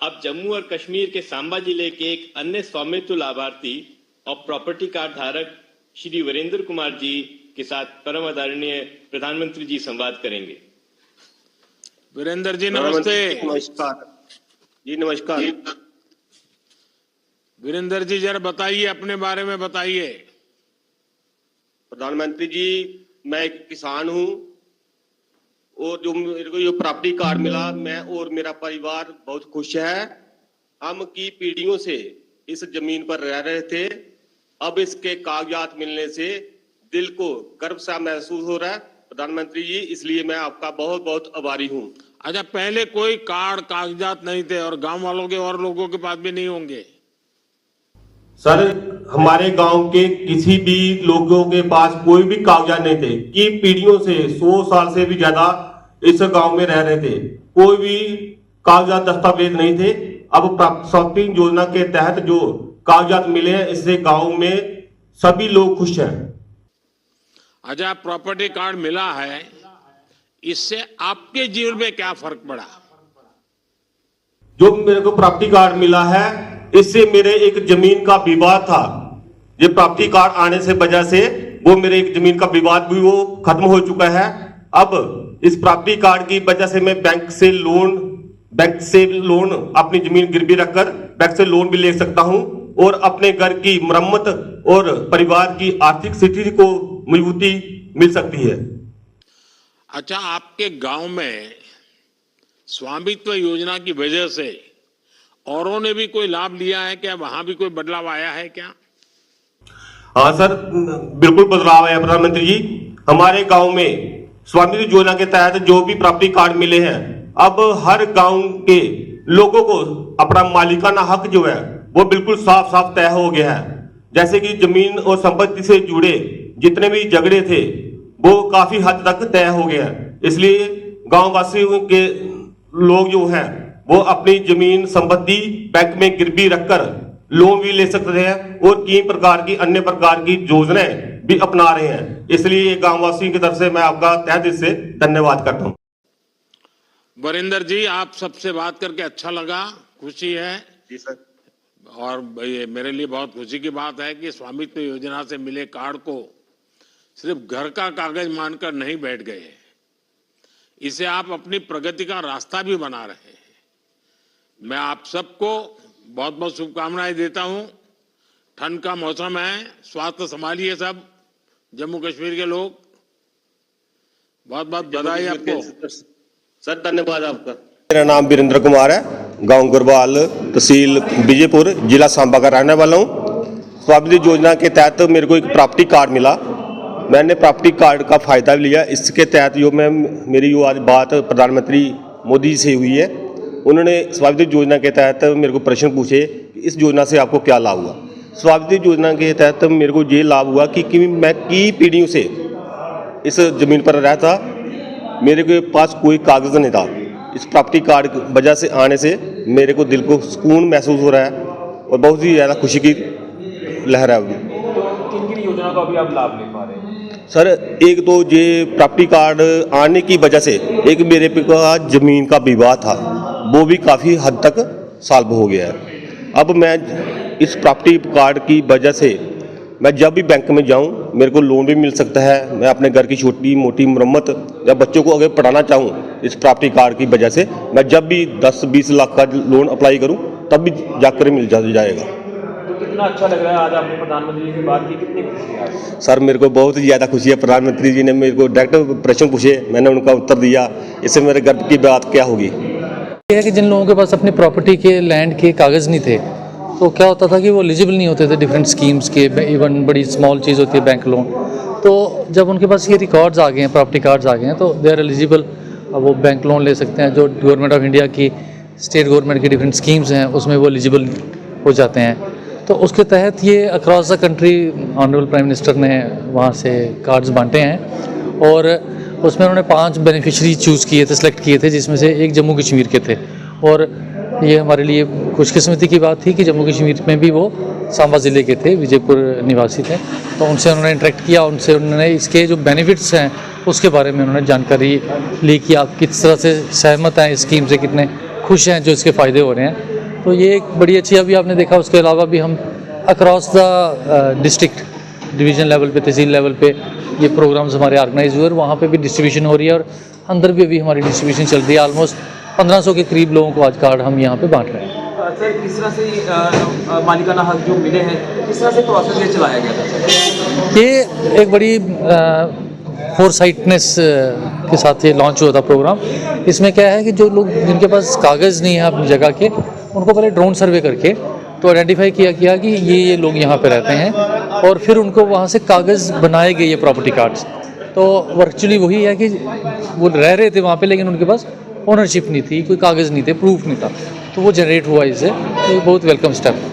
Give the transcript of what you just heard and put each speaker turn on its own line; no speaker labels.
अब जम्मू और कश्मीर के सांबा जिले के एक अन्य स्वामित्व लाभार्थी और प्रॉपर्टी कार्ड धारक श्री वीरेंद्र कुमार जी के साथ परम आदरणीय प्रधानमंत्री जी संवाद करेंगे।
वीरेंद्र जी नमस्ते।
नमस्कार जी। नमस्कार
वीरेंद्र जी, जरा बताइए, अपने बारे में बताइए।
प्रधानमंत्री जी, मैं एक किसान हूं और जो मेरे को ये प्रॉपर्टी कार्ड मिला, मैं और मेरा परिवार बहुत खुश है। हम की पीढ़ियों से इस जमीन पर रह रहे थे, अब इसके कागजात मिलने से दिल को गर्व सा महसूस हो रहा है प्रधानमंत्री जी, इसलिए मैं आपका बहुत बहुत आभारी हूं।
अच्छा, पहले कोई कार्ड कागजात नहीं थे और गांव वालों के और लोगों के पास भी नहीं होंगे?
सर, हमारे गांव के किसी भी लोगों के पास कोई भी कागजात नहीं थे कि पीढ़ियों से 100 साल से भी ज्यादा इस गांव में रह रहे थे, कोई भी कागजात दस्तावेज नहीं थे। अब प्रॉपर्टी योजना के तहत जो कागजात मिले हैं, इससे गांव में सभी लोग खुश हैं।
अच्छा, प्रॉपर्टी कार्ड मिला है, इससे आपके जीवन में क्या फर्क पड़ा?
जो मेरे को प्रॉपर्टी कार्ड मिला है, इससे मेरे एक जमीन का विवाद था, ये प्रॉपर्टी कार्ड आने से वजह से वो मेरे एक जमीन का विवाद भी वो खत्म हो चुका है। अब इस प्रॉपर्टी कार्ड की वजह से मैं बैंक से लोन अपनी जमीन गिरवी रखकर बैंक से लोन भी ले सकता हूं और अपने घर की मरम्मत और परिवार की आर्थिक स्थिति को मजबूती मिल सकती है।
अच्छा, आपके गांव में स्वामित्व योजना की वजह से औरों ने भी कोई लाभ लिया है क्या? वहां भी कोई बदलाव आया है क्या?
हाँ सर, बिल्कुल बदलाव है प्रधानमंत्री जी। हमारे गांव में स्वामित्व योजना के तहत जो भी प्रॉपर्टी कार्ड मिले हैं, अब हर गांव के लोगों को अपना मालिकाना हक जो है वो बिल्कुल साफ साफ तय हो गया है। जैसे कि जमीन और संपत्ति से जुड़े जितने भी झगड़े थे वो काफी हद तक तय हो गया है। इसलिए गांव वासियों के लोग जो हैं वो अपनी जमीन संपत्ति बैंक में गिरवी रखकर लोन भी ले सकते हैं और कई प्रकार की अन्य प्रकार की योजनाएं भी अपना रहे हैं। इसलिए गांव वासियों की तरफ से मैं आपका तहे दिल से धन्यवाद करता हूं।
वीरेंद्र जी, आप सबसे बात करके अच्छा लगा, खुशी है।
जी सर।
और ये मेरे लिए बहुत खुशी की बात है कि स्वामित्व योजना से मिले कार्ड को सिर्फ घर का कागज मानकर नहीं बैठ गए, इसे आप अपनी प्रगति का रास्ता भी बना रहे हैं। मैं आप सबको बहुत बहुत शुभकामनाएं देता हूं। ठंड का मौसम है, स्वास्थ्य संभालिए सब जम्मू कश्मीर के लोग। बहुत बहुत बधाई आपको
सर, धन्यवाद आपका। मेरा नाम वीरेंद्र कुमार है, गांव गुरबाल, तहसील विजयपुर, जिला सांबा का रहने वाला हूं। स्वामित्व योजना के तहत मेरे को एक प्रॉपर्टी कार्ड मिला, मैंने प्रॉपर्टी कार्ड का फायदा लिया। इसके तहत मेरी आज बात प्रधानमंत्री मोदी जी से हुई है। उन्होंने स्वामित्व योजना के तहत मेरे को प्रश्न पूछे कि इस योजना से आपको क्या लाभ हुआ। स्वामित्व योजना के तहत मेरे को ये लाभ हुआ कि मैं कई पीढ़ियों से इस जमीन पर रहता, मेरे के पास कोई कागज नहीं था। इस प्रॉपर्टी कार्ड की वजह से आने से मेरे को दिल को सुकून महसूस हो रहा है और बहुत ही ज़्यादा खुशी की लहर है।
तो किन योजना का अभी आप लाभ ले पा रहे हैं?
सर, एक तो ये प्रॉपर्टी कार्ड आने की वजह से एक मेरे का जमीन का विवाद था, वो भी काफ़ी हद तक सॉल्व हो गया है। अब मैं इस प्रॉपर्टी कार्ड की वजह से मैं जब भी बैंक में जाऊं मेरे को लोन भी मिल सकता है। मैं अपने घर की छोटी मोटी मरम्मत या बच्चों को अगर पढ़ाना चाहूं, इस प्रॉपर्टी कार्ड की वजह से मैं जब भी 10-20 लाख का लोन अप्लाई करूं तब भी जाकर मिल जाएगा।
तो कितना अच्छा लग रहा है आज आपने प्रधानमंत्री जी से बात की, कितनी खुशी है?
सर, मेरे को बहुत ही ज़्यादा खुशी है। प्रधानमंत्री जी ने मेरे को डायरेक्ट प्रश्न पूछे, मैंने उनका उत्तर दिया, इससे मेरे गर्व की बात क्या होगी।
ये है कि जिन लोगों के पास अपनी प्रॉपर्टी के लैंड के कागज़ नहीं थे, तो क्या होता था कि वो एलिजिबल नहीं होते थे डिफरेंट स्कीम्स के, इवन बड़ी स्मॉल चीज़ होती है बैंक लोन। तो जब उनके पास ये रिकॉर्ड्स आ गए हैं, प्रॉपर्टी कार्ड्स आ गए हैं, तो दे आर एलिजिबल, वो बैंक लोन ले सकते हैं। जो गवर्नमेंट ऑफ इंडिया की, स्टेट गवर्नमेंट की डिफरेंट स्कीम्स हैं उसमें वो एलिजिबल हो जाते हैं। तो उसके तहत ये across the country honourable prime minister ने वहाँ से कार्ड्स बांटे हैं और उसमें उन्होंने 5 बेनिफिशरी चूज़ किए थे, सेलेक्ट किए थे, जिसमें से एक जम्मू कश्मीर के थे। और ये हमारे लिए खुशकिस्मती की बात थी कि जम्मू कश्मीर में भी वो सांबा ज़िले के थे, विजयपुर निवासी थे। तो उनसे उन्होंने इंटरेक्ट किया, उनसे उन्होंने इसके जो बेनिफिट्स हैं उसके बारे में उन्होंने जानकारी ली कि आप किस तरह से सहमत हैं इस स्कीम से, कितने खुश हैं जो इसके फ़ायदे हो रहे हैं। तो ये एक बड़ी अच्छी, अभी आपने देखा उसके अलावा भी हम across the district division level पे, तहसील लेवल पे ये प्रोग्राम्स हमारे ऑर्गेनाइज हुए और वहाँ पे भी डिस्ट्रीब्यूशन हो रही है और अंदर भी अभी हमारी डिस्ट्रीब्यूशन चल रही है। ऑलमोस्ट 1500 के करीब लोगों को आज कार्ड हम यहाँ पे बांट रहे हैं।
सर किस तरह से मालिकाना हक जो मिले हैं, किस तरह से प्रोसेस ये चलाया गया था?
ये एक बड़ी फोरसाइटनेस के साथ ये लॉन्च हुआ था प्रोग्राम। इसमें क्या है कि जो लोग जिनके पास कागज़ नहीं है अपनी जगह के, उनको पहले ड्रोन सर्वे करके तो आइडेंटिफाई किया गया कि ये लोग यहाँ पे रहते हैं और फिर उनको वहाँ से कागज़ बनाए गए ये प्रॉपर्टी कार्ड्स। तो वर्चुअली वही है कि वो रह रहे थे वहाँ पे लेकिन उनके पास ओनरशिप नहीं थी, कोई कागज़ नहीं थे, प्रूफ नहीं था, तो वो जनरेट हुआ इससे। तो ये बहुत वेलकम स्टेप है।